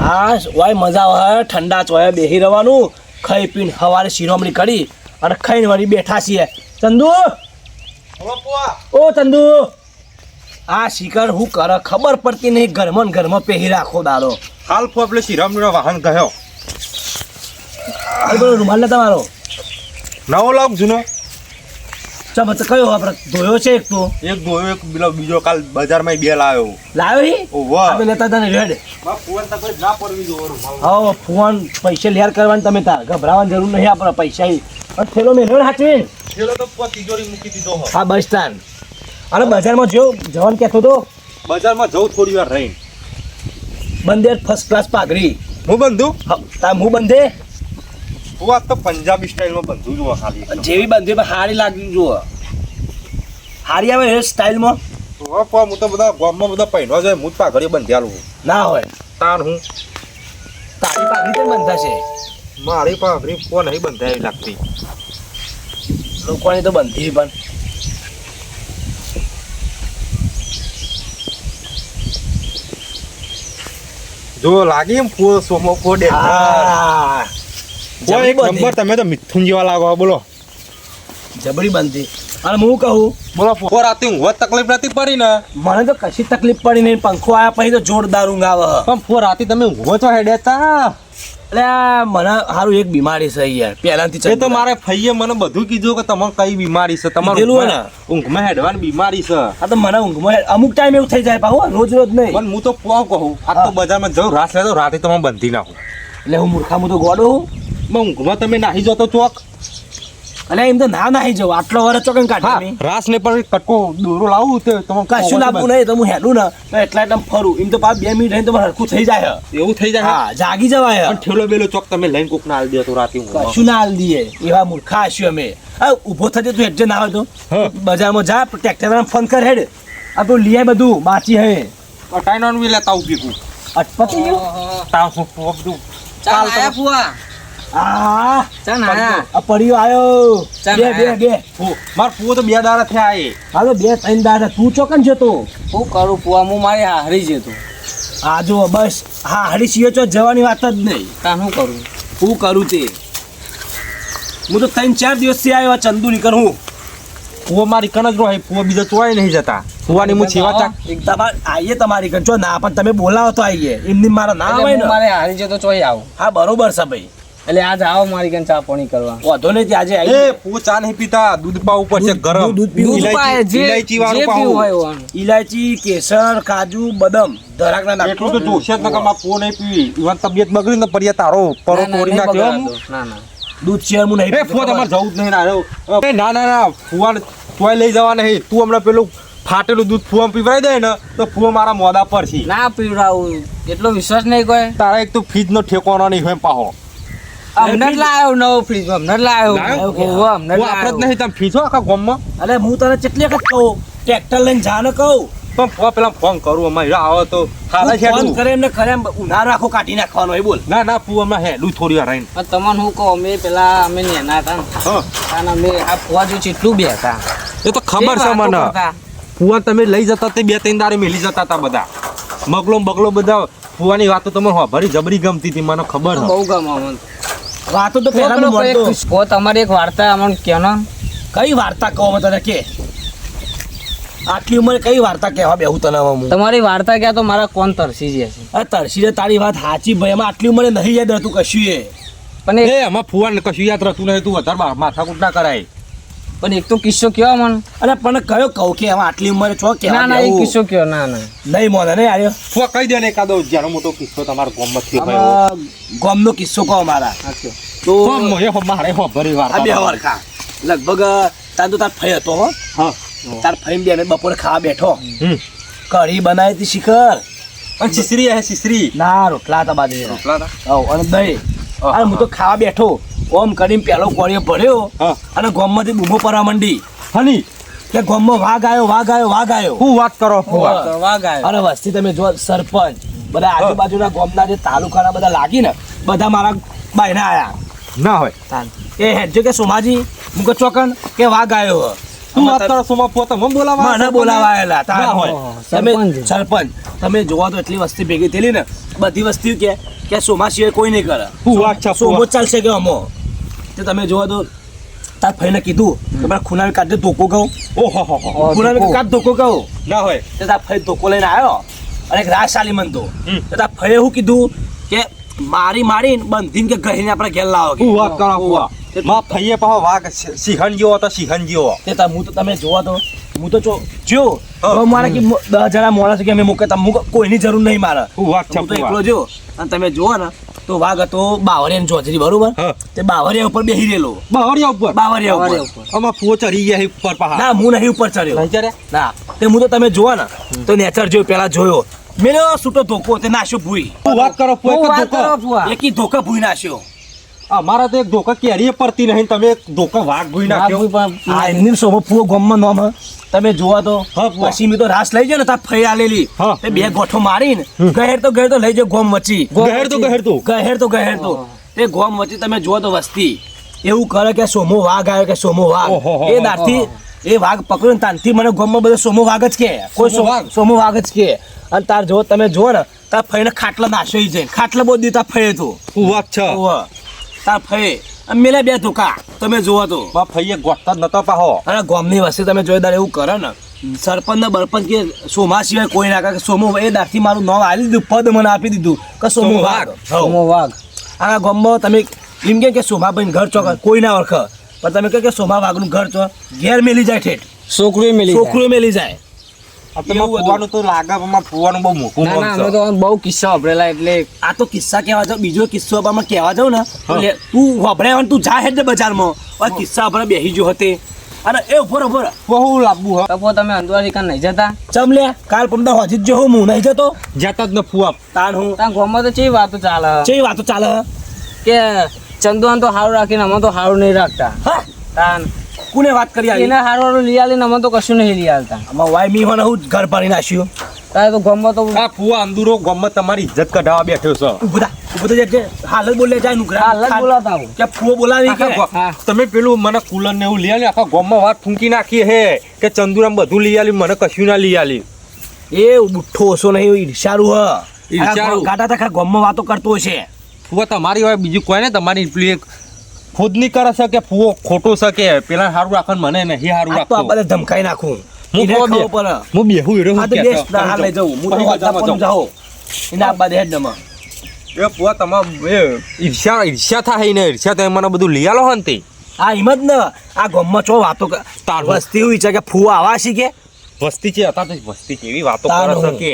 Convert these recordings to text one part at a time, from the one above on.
હા ઓય મજા આવે ઠંડા ચોય બેહી રહેવાનું ખાઈ પીને સવારે શિરોમણી કરી અને ખાઈને વળી બેઠા છીએ ચંદુ ઓ ચંદુ આ શિખર હું કરે ખબર પડતી નહીં ઘરમાં ને ઘરમાં પહેરી રાખો દાડો હાલ ફો આપણે શ્રીરામનો વાહન ગયો બોલો રૂમાલ ને તમારો નવો લાવ જૂનો ચમ તો કયો આપણે ધોયો છે એક તો એક ગોયો એક પેલો બીજો કાલ બજારમાં બે લાવ્યો લાવ્યો હી ઓહો આપણે લેતા તને રેડ ફોન તો કોઈ ના પડવી જો હા ફોન પૈસા લેર કરવાની તમે તાર ગભરાવાની જરૂર નહીં આપણે પૈસા અને થેલો મેળ્યો હાચવીને થેલો તો તિજોરી મૂકી દીધો હો હા બસ સ્ટેન્ડ અને બજારમાં જો જવાન કહેતો તો બજારમાં જવું થોડી વાર રહીને બંધે ફર્સ્ટ ક્લાસ પાઘડી હું બંધુ તાર હું બંધે હું આ તો પંજાબી સ્ટાઇલમાં બંધુ જુઓ ખાલી જેવી બંધી પણ સારી લાગી જુઓ સારી આવે એ સ્ટાઇલમાં હું તો બધા ગામમાં બધા પહેરવા જાય હું જ પાઘડી બંધ્યાલું ના હોય તાર હું તારી પાઘડી પણ બંધાશે મારી પાઘડી ફોન નહીં બંધાઈ લાગતી લોકોની તો બંધી પણ જો લાગી એમ ફો સોમો ફો ડે હા એક નંબર તમે તો મિથુન જેવા લાગો બોલો જબરી બંધી અને હું કહું બોલો ફો રાતે ઊંઘવા તકલીફ નથી પડી ને મને તો કશી તકલીફ પડી નહીં પંખો આવ્યા પછી તો જોરદાર ઊંઘ આવે પણ ફો રાતે તમે ઊંઘો છો હેડેતા એટલે મને સારું એક બીમારી છે યાર પહેલાથી એ તો મારે ફઈએ મને બધું કીધું કે તમારે કઈ બીમારી છે તમારું ઊંઘમાં હેડવાની બીમારી છે આ તો મને ઊંઘમાં અમુક ટાઈમ એવું થઈ જાય પાહો રોજ રોજ નહીં પણ હું તો પોવ કહું આ તો બજારમાં જઉં રાસ લેતો રાતે તમે બંધી નાખું એટલે હું મૂર્ખા હું તો ગોડો હું ઊંઘમાં તમે નાહી જતો ચોક અને એમ તો ના નાહી જવું આટલો વર્ષ ચોકન કાઢી રાસ ને પણ કટકો દોરો લાવું તો તમે કશું લાવવું નહીં તો હું હેડું ને તો એટલા ટાઈમ ફરું એમ તો પાછ 2 મિનિટ રહીને તો હરખું થઈ જાય એવું થઈ જાય હા જાગી જવાય પણ ઠેલો બેલો ચોક તમે લઈને કોક ના આલી દે તો રાતે કશું ના હાલ દઈએ એવા મૂર્ખા હશું અમે આ ઊભો થજે તું હેડજે ના હોય તો બજારમાં જા ટ્રેક્ટર ફોન કર હેડ આ તો લીએ બધું બાચી હે ટાઈન ઓન વી લેતા પીકું અટપટી ગયો તાવ સો બધું ચાલ આયા ફુવા આ ચાલ આયા આ પડ્યો આયો બે માર પુઓ તો 2 દાડા થયા એ હાલો 2-3 દાડા તું ચોકન જતો હું કરું ફુવા હું મારી હારી જતો આ જો બસ હા હરી સિયો ચો જવાની વાત જ નહીં તા હું કરું હું કરું તે હું તો 3-4 દિવસથી આવ્યો આ ચંદુ નીકળ હું પુઓ મારી કણ જ રહે પુઓ બીજા ચોય નહીં જતા પુવાની હું સેવા ચાક તમારે આવીએ તમારી કણ જો ના પણ તમે બોલાવો તો આવીએ એમની મારા ના આવે ને મારે હારી જતો ચોય આવું હા બરોબર છે ભાઈ એટલે આજ આવો મારી કન ચા પાણી કરવા વાંધો નહીં આજે એ આવી પુઓ ચા નહીં પીતા દૂધ પાવું પડશે ગરમ દૂધ પીવું. દૂધ પાય જે ઇલાયચી વાળું જે પાવું. પીવું હોય એવું. ઇલાયચી કેસર કાજુ બદામ દરાકના એટલું તો નાખો જોશે જ નકર માર પુઓ નહીં પીવી ઈવન તબિયત બગડી ને પડિયા તારો પરો ના, ના, તોડી નહીં નાખ્યો બગાડતો. ના ના દૂધ શેર હું નહીં એ પીતો, ફુઓ ખબર? તમારે જવું જ નહીં ના ના ના ફુવાને તોય લઈ જવા નહીં તું હમણાં પેલું ફાટેલું દૂધ ફુવા પીવડાવી દે ને તો ફુઓ મારા મોદા પર છે ના પીવડાવું એટલો વિશ્વાસ નહીં કોઈ તારા એક તો ફ્રીજ નો ઠેકાણો નહીં હોય પાહો અમને જ લાવ્યો નવો ફ્રીજ અમને જ લાવ્યો લાવ્યો? ઓહો, અમને જ આપણે જ લાવ્યો. નહીં તમે ફીસો આખા ગામમાં અરે હું તને કેટલી વખત કહું ટ્રેક્ટર લઈને જા ને કહું પણ ફુવા પેલા ફોન કરું અમારે આવો તો હાલે છે ફોન તું. કરે એમને કરે એમ ઉનાળો રાખો કાઢી નાખવાનો એ બોલ ના ના ફુવા હમણાં હેલું થોડી વાર રહીને પણ તમને હું કહું અમે પેલા અમે નેના હતા ને હા અને અમે આ ફુવા જો ચેટલું બેઠા એ તો ખબર છે મને ફુવા તમે લઈ જતા તે 2-3 દાડે મેલી જતા હતા બધા મગલો બગલો બધા ફુવાની વાતો તમને ભરી જબરી ગમતી હતી મને ખબર છે બહુ ગમે અમને. વાતો તો પહેલા પેલો હું એક મળતો કહો તમારી એક વાર્તા અમને કહેનો કઈ વાર્તા કહો મેં તને કે આટલી ઉંમરે કઈ વાર્તા કહેવા બેહું તને હવે હું તમારી વાર્તા ક્યાં તો મારા કોણ તરસી જશે આ તરસીને તારી વાત સાચી ભાઈ એમાં આટલી ઉંમરે નહીં યાદ રહેતું કશું એ પણ એક એ આમાં ફુવાને કશું યાદ રહેતું નહીં તું વધારે માથાકૂટ ના કરાય પણ એક તો કિસ્સો કયો મને અને પણ કયો કહું કે એમાં આટલી ઉંમરે છો કે ના ના એ કિસ્સો કયો ના ના નહીં મોને નહીં આવ્યો ફુવા કહી દે ને એકાદો જ્યાંનો મોટો કિસ્સો તમારા ગામમાં થયો હોય એવો. આમાં ગામનો કિસ્સો કહો મારા આ કયો. તો મારે ભરી આ બે વાર વરખા લગભગ તાર તો તાર ફઈ હતો હો હા તાર ફઈ બે અમે બપોરે ખાવા બેઠો હમ કઢી બનાવી હતી શિખર અને સિસરી હે સિસરી ના રોટલા હતા બાજરીના રોટલા હતા? હવ અને દહીં અને હું તો ખાવા બેઠો ઓમ કરીને પેલો કોળીઓ ભર્યો હા અને ગામમાંથી બૂમો પડવા માંડી હની કે ગામમાં વાઘ આવ્યો વાઘ આવ્યો વાઘ આવ્યો હું વાત કરો ફુવા વાઘ આવ્યો. અને વસ્તી તમે જો સરપંચ બધા આજુબાજુના ગામના જે તાલુકાના બધા લાગી ને બધા મારા બાયના આયા ના હોય એ હેડજો કે સોમાજી મુકો ચોકન કે વાઘ આવ્યો તું વાત કરો સોમા પોતા મને બોલાવા મને બોલાવાયેલા તાર ના હોય. તમે સરપંચ. સરપંચ તમે જોવા તો એટલી વસ્તી ભેગી થયેલી ને બધી વસ્તી કે કે સોમા સિવાય કોઈ નહીં કરે ફુવા છે, સોમો ફુવા. જ ચાલશે કે અમો તે તમે જોવા દો તાર ભાઈને કીધું કે મારા ખૂનાને કાઢે ધોકો કહું ઓહો હો હો. ખૂનાને કાઢ ધોકો કહું ના હોય તે તાર ભાઈ ધોકો લઈને આવ્યો અને એક રાસ ચાલી મનતો હમ. તે તાર ભાઈએ શું કીધું કે મારીને બંધીને કે ગહીને આપણે ઘેર લાવો કે. ફુવા કરો ફુવા તે માં ફઈએ પાહો વાઘ સિંહણ જેવો હતો સિંહણ જેવો તે તાર હું તો તમે જોવા તો હું તો જો હા. હવે મારે કે 10 જણા માણસ કે અમે મૂકે કોઈની જરૂર નહીં મારે ફુવા છે, હું તો ફુવા. એકલો જો અને તમે જોવો ને તો વાઘ હતો બાવરિયા જોજરી બરોબર હા. તે બાવરિયા ઉપર બેહી રહેલો બાવળિયા ઉપર બાવરિયા ઉપર આમાં ફુવો ચડી ગયા છે ઉપર પાહા ના હું નહીં ઉપર ચડ્યો લઈ જા રે. ના તે હું તો તમે જોવા ને તો નેચર જોયો પેલા જોયો મેલો છૂટો ધોકો તે નાશ્યો ભૂઈ તું વાત કરો ફુવા, હું એક જ વાત કરો ધોકો. ફુવા. એકી ધોકા ભૂઈ નાશ્યો અમારા તો એક ધોકા કેરીએ પડતી નહીં તમે એક ધોકા વાઘ ભૂઈ નાખ્યો આ એમની સોમો ફૂવો ગોમમાં નોમ હે. તમે જોવા તો હા, ફુવા. પછી મેં તો રાસ લઈ જાય ને તાર ફઈ આલેલી હા. તે બે ગોઠો મારીને ગહેર તો લઈ જાય ગોમ વચ્ચી ગહેર તો ગહેર તો ગહેર તો તે ગોમ વચ્ચે તમે જુઓ તો વસ્તી એવું કરે કે સોમો વાઘ આવ્યો કે સોમો વાઘ ઓહો, એ દારથી એ વાઘ પકડ્યો ને તારથી મને ગોમમાં બધો સોમો વાઘ જ કે કોઈ સોમો વાઘ? સોમો વાઘ જ કે અને તાર જો તમે જુઓ ને તાર ફઈને ખાટલા નાશો જાય ખાટલા બહુ દી તાર ફઈએ તો ફુવા છે. ઓવે. તાર ફઈએ અને મેલે બે ધોકા તમે જુઓ તો માં ફઈએ ગોઠતા જ નતો પાહો અને ગામની વસ્તી તમે જોઈદાર એવું કરે ને સરપંચ ને બરપંચ કે સોમા સિવાય કોઈ ના કરે કે સોમો એ દાખથી મારું નામ આપી દીધું પદ મને આપી દીધું કે સોમો સોમો વાઘ વાઘ. સોમો વાઘ આ ગામમાં તમે એમ કે સોમાભાઈ ઘર ચો કોઈ ના ઓળખ પણ તમે કહો કે સોમા વાઘનું ઘર ચો ઘેર મેલી જાય ઠેઠ છોકરી મેલી જાય. છોકરીઓ મેલી જાય આ તો એવું ફુવાનું તો લાગે પણ માં ફુવાનું બહુ મોટું ના ના મોલ અમે છે. તો બહુ કિસ્સા વાપરેલા એટલે આ તો કિસ્સા કહેવા જાવ બીજો કિસ્સો આપણે કહેવા જાવ ને તો તું વભરાય તું જા હેડ બજારમાં આ કિસ્સા આપણે બેહી જો હતે અને એ ઉભો બહુ લાંબુ હ તપો તમે અંદવારી કાન નહીં જતા ચમ લે કાલ પમદા હોજી જ જો હું નહીં જતો જતા જ ન ફુવા તાન હું ત્યાં ગામમાં તો ચેવી વાતો ચાલે ચેવી વાતો ચાલે કે ચંદુઆન તો સારું રાખીને અમે તો સારું નહીં રાખતા હા તાન કોને વાત કરી આવી એને સારું લઈ આલીને અમે તો કશું નહીં લઈ આલતા આમાં વાય મી હોને હું ઘર પાડી નાખ્યું તારે તો ગામમાં તો આ ફુવા અંદુરો ગામમાં તમારી ઇજ્જત કઢાવા બેઠો છે ઉભો જે હાલ જ બોલે જાય નુકરા હાલ જ બોલાતા આવું. કે ફૂવો બોલાવી કે હા. તમે પેલું મને કુલર ને એવું લઈ આલી આખા ગામમાં વાત ફૂંકી નાખી હે કે ચંદુરામ બધું લઈ આલી મને કશું ના લઈ આલી એ બુઠ્ઠો ઓછો નહીં ઈર્ષારું હ ઈર્ષારું. ગાટા તખા ગોમમાં વાતો કરતો છે ફુવા તમારી હોય બીજું કોઈ ને તમારી પેલી એક ખુદની કરે છે કે ફુવો ખોટો છે કે પેલા સારું રાખે ને મને નહીં સારું આ તો આ રાખતો બધા ધમકાઈ નાખું હું એને ફુવા ખબર પડે. હું બેહું એરો હા તો બેસ ના હાલ લઈ જાઉં હું તો વાતા પણ જાઉં એને આ બાદ હેડ નમા એ ફુવા તમામ ઈર્ષ્યા થાય ને ઈર્ષ્યા થાય મને બધું લઈ આલો હે ને તે આ હિંમત ને આ ગોમમાં ચો વાતો તાર વસ્તી એવું છે કે ફૂવા આવા શીખે વસ્તી છે હતા તો વસ્તી કેવી વાતો તાર કરે છે હું. કે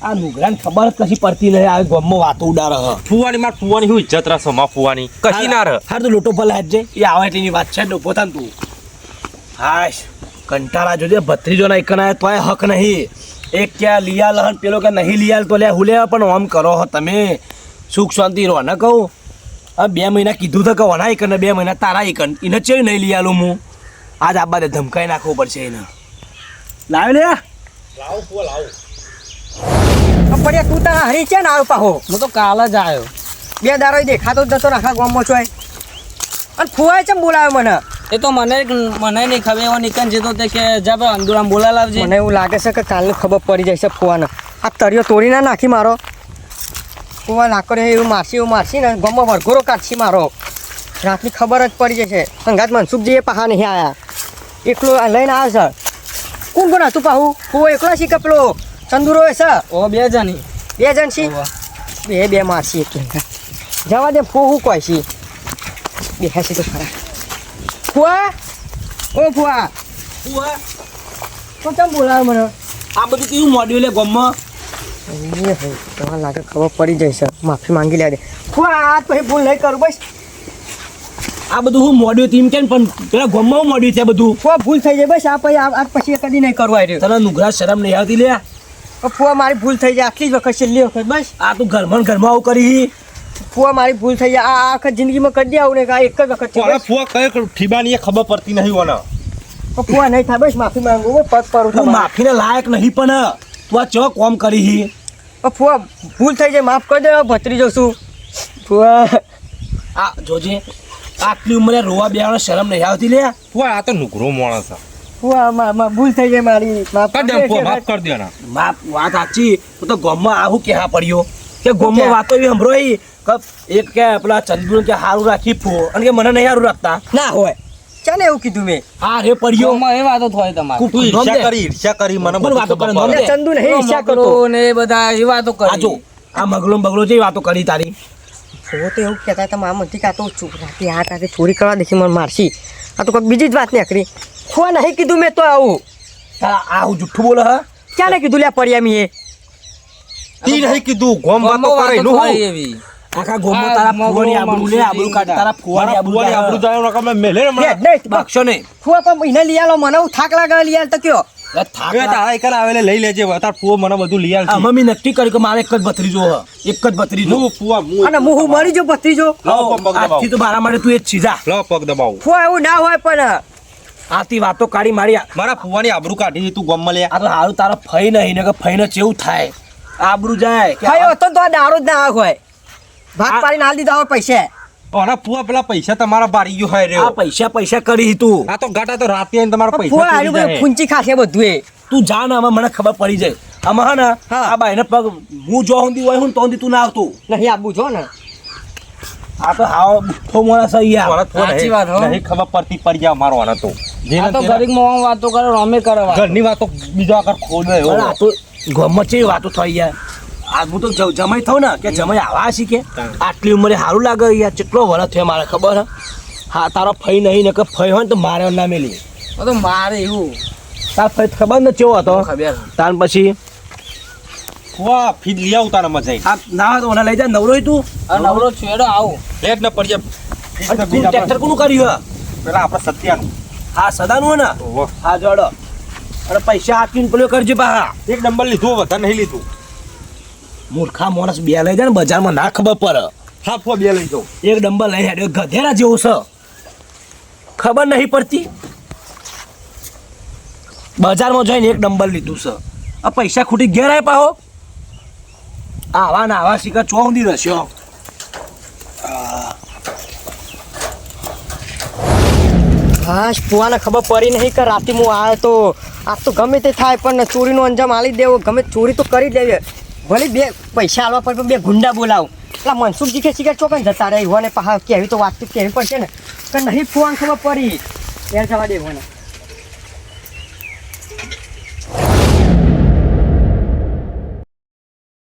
આ નુગરાને ખબર જ કશી પડતી નહીં આ ગોમમાં વાતો ઉડારે હ ફુવાની માર ફુવાની શું ઇજ્જત રહેશે માં ફુવાની કશી ના રહે હાર તો લોટો ભલે હેડ જાય એ આવે એટલી વાત છે ને પોતાન તું હાશ કંટાળા જોજે ભત્રીજો ના એકના તોય હક નહીં એક ક્યાં લિયાલ હન પેલો કે નહીં લિયાલ તો લે હું લે પણ આમ કરો હો તમે સુખ શાંતિ રહો ને કહું હવે 2 મહિના કીધું તો કહો ના એક ને 2 મહિના તારા એક એને ચેવી નહીં લિયાલું હું આજ આ બાદ ધમકાઈ નાખવું પડશે એને લાવ લે પડ્યા તું તારા હરી છે ને આવ્યો પાહો હું તો કાલ જ આવ્યો બે દારો દેખાતો જ નતો ને આખા ગામમાં ચોય અને ફુવાએ ચમ બોલાવ્યો મને એ તો મને નહીં ખબર એવો નીકળ જતો તે કે જા ભાઈ અંદુરામ બોલા લાવજે મને એવું લાગે છે કે કાલની ખબર પડી જાય છે ફુવાને આ તળિયો તોડી ના નાખી મારો ફુવા લાકડે એવું મારસી ને ગામમાં વરઘોરો કાઢશી મારો રાતની ખબર જ પડી જશે સંગાત મનસુખજીએ પાહા નહીં આયા એકલો આ લઈને આવ્યો છે કોણ હતું પાહું ફુવો એકલો છે કે પેલો ચંદુરો છે ઓ 2 જણી 2 જણ છે બે મારસી એટલે જવા દે ફુ હું કોઈ છે બેસી તો ખરા ફુવા ઓ ફુવા તો ચમ બોલાવે મને આ બધું કેવું મોડ્યું લે ગોમમાં તમારે લાગે ખબર પડી જાય છે માફી માંગી લે દે ફુવા આજ પછી ભૂલ નહીં કરું બસ આ બધું હું મોડ્યું તીમ કેમ પણ પેલા ગોમમાં હું મોડ્યું છે બધું ફુવા ભૂલ થઈ જાય બસ આ પછી આજ પછી કદી નહીં કરવું આવી રહ્યું તને નુગરા શરમ નહીં આવતી લે ફુવા મારી ભૂલ થઈ જાય આટલી જ વખત છેલ્લી વખત બસ આ તું ઘરમાં આવું કરી ફુવા મારી ભૂલ થઈ જાય આ આખા જિંદગીમાં કદી આવું ને આ એક જ વખત છે કોને બસ. ફુવા કઈ ઠીબાની એ ખબર પડતી નહીં ઓને ફુવા નહીં થાય બસ માફી માંગુ બસ, પગ પર તું માફીને લાયક નહીં પણ તું આ ચો કોમ કરી ફુવા ભૂલ થઈ જાય માફ કરી દે ભત્રી જશું ફુવા આ જોજે આટલી ઉંમરે રોવા બેવાનો શરમ નહીં આવતી લે ફુવા આ તો નુકરો માણસ છે ફુવા ભૂલ થઈ જાય મારી માફ કર કરી દે દે ફુવા કે માફ કર દેના વાત સાચી તું તો ગામમાં આવું કેहा પડ્યો કે ગોમમાં વાતો એવી સંભળાઈ કે એક કે પેલા ચંદુ કે હારું રાખી ફો અને કે મને નહીં હારું રાખતા ના હોય ચાલે એવું કીધું મેં આ રે પડ્યો ગામમાં એ વાતો થાય તમારે તું ઈર્ષ્યા કરી મને કોણ વાતો કરે? બધું નોમ દે. ચંદુ નહીં ઈચ્છા કરતો મગરો ને એ બધા એ વાતો આ જો કરી આ મગલો બગલો જેવી વાતો કરી તારી હું તો એવું કહેતા હતા મારા મનથી કે આ તો ચૂપ રાખી આ તારી ચોરી કરવા દેખી મને મારશી આ તો કંઈક બીજી જ વાત નીકળી ખોવા નહીં કીધું મેં તો આવું આ હું જુઠ્ઠું બોલે હા ક્યારે કીધું લ્યા પડ્યા મીએ તી નહીં કીધું ગોમ વાતો ગામમાં કરે વાતો નું થાય એવી આખા ગોમમાં તારા ફુવાની આબરૂ લે આબરૂ કાઢ તારા ફુવાની આબરૂ ફુવાની આબરૂ જાય રકમ મેલે ને હમણાં. બક્ષો નહીં ખોવા પણ એને લઈ આલો મને હું થાક લાગે લઈ આલ તો કયો એ થાક એ તારા એકલા આવેલે લઈ લેજે તાર ફુવો મને બધું લઈ આવશે. અમે મેં નક્કી કર્યું કે મારે એક જ ભત્રીજો હ એક જ ભત્રીજો હું ફુવા અને હું મરી જો ભત્રીજો લાવો પગ દબાવો. આજથી તો મારા માટે તું એ જ સીધા લાવો પગ દબાવો. ખોવા એવું ના હોય પણ આથી વાતો કાઢી મારી મારા ફુવાની આબરૂ કાઢી તું ગોમમાં લે. આ તો હારું તારો ફઈ નહીં ને કે ફઈને ચેવું થાય આબરૂ જાય કે ખાયો હતો તો આ દારૂ જ ના હોય ભાગ આ- પાડીને હાલ દીધા હોય પૈસા ઓના ફુવા પેલા પૈસા તમારા બારી ગયો હોય આ રહ્યો. પૈસા પૈસા કરી તું આ તો ગાટા તો રાતે આવીને તમારા પૈસા ફોવા ચોરી આવ્યું બધું જાય. ફૂંચી ખાશે બધું એ તું જા ને આમાં મને ખબર પડી જાય આમાં હા ને હા. આ બાઈને પગ હું જો હુંદી હોય હું તો હુંદી તું ના આવતું નહીં આપવું જો ને આ તો હાવ બુઠ્ઠો માણસ અહીંયા ઓના ફુવા સાચી નહીં- વાત હો. નહીં ખબર પડતી પડી જાય મારો આના તો આ તો ગરીબ મોં વાતો કરે રમે કરે વાતો. ઘરની વાતો બીજા આગળ ખોલ પણ આ તો ગમત છે વાતો થઈ યાર આ હું તો જમાઈ થઉં ને કે જમાઈ આવા છે કે આટલી ઉંમરે સારું લાગે યાર કેટલો વરસ થયો મારે ખબર હે હા તારો ફઈ નહીં ને કે ફઈ હોય ને તો મારે ના મેલી આ તો મારે એવું તાર ફઈ ખબર ને કેવો હતો ખબર તાર પછી ફુવા ફીજ લઈ આવું તારા મજા આ ના હોય તો મને લઈ જા નવરો તું આ નવરો છેડો આવું લેટ ન પડી અને તું જાય ટ્રેક્ટર કોનું કર્યું હે પેલા આપણે સત્યાનું હા સદાનું હે ને ઓહો. હા જોડો અને પૈસા આપીને પેલો કરજો પાહા એક નંબર લીધું વધારે નહીં લીધું. મૂર્ખા માણસ બે લઈ જાય ને બજારમાં ના ખબર પડે હા ફુવા બે લઈ જાઉં. એક ડંબલ લઈ હેડ્યો ગધેડા જેવો છે ખબર નહીં પડતી બજારમાં જઈને એક ડંબલ લીધું છે આ પૈસા ખૂટી ઘેર આય પાહો આવા ને આવા શિકાર ચો સુધી રસ્યો હા ફુવાને ખબર પડી નહીં કે રાતે હું આવ્યો તો આજ તો ગમે તે થાય પણ ચોરીનો અંજામ આલી દેવો ગમે ચોરી તો કરી જ દેવી ભલે બે પૈસા આલવા પડે પણ બે ગુંડા બોલાવું એટલે મનસુખજી કે શિકાર ચોકન જતા રહે ને પાહા કેવી તો વાત તો કેવી પડશે ને કે નહીં ફુવાને ખબર પડી ત્યાં જવા દેવો ને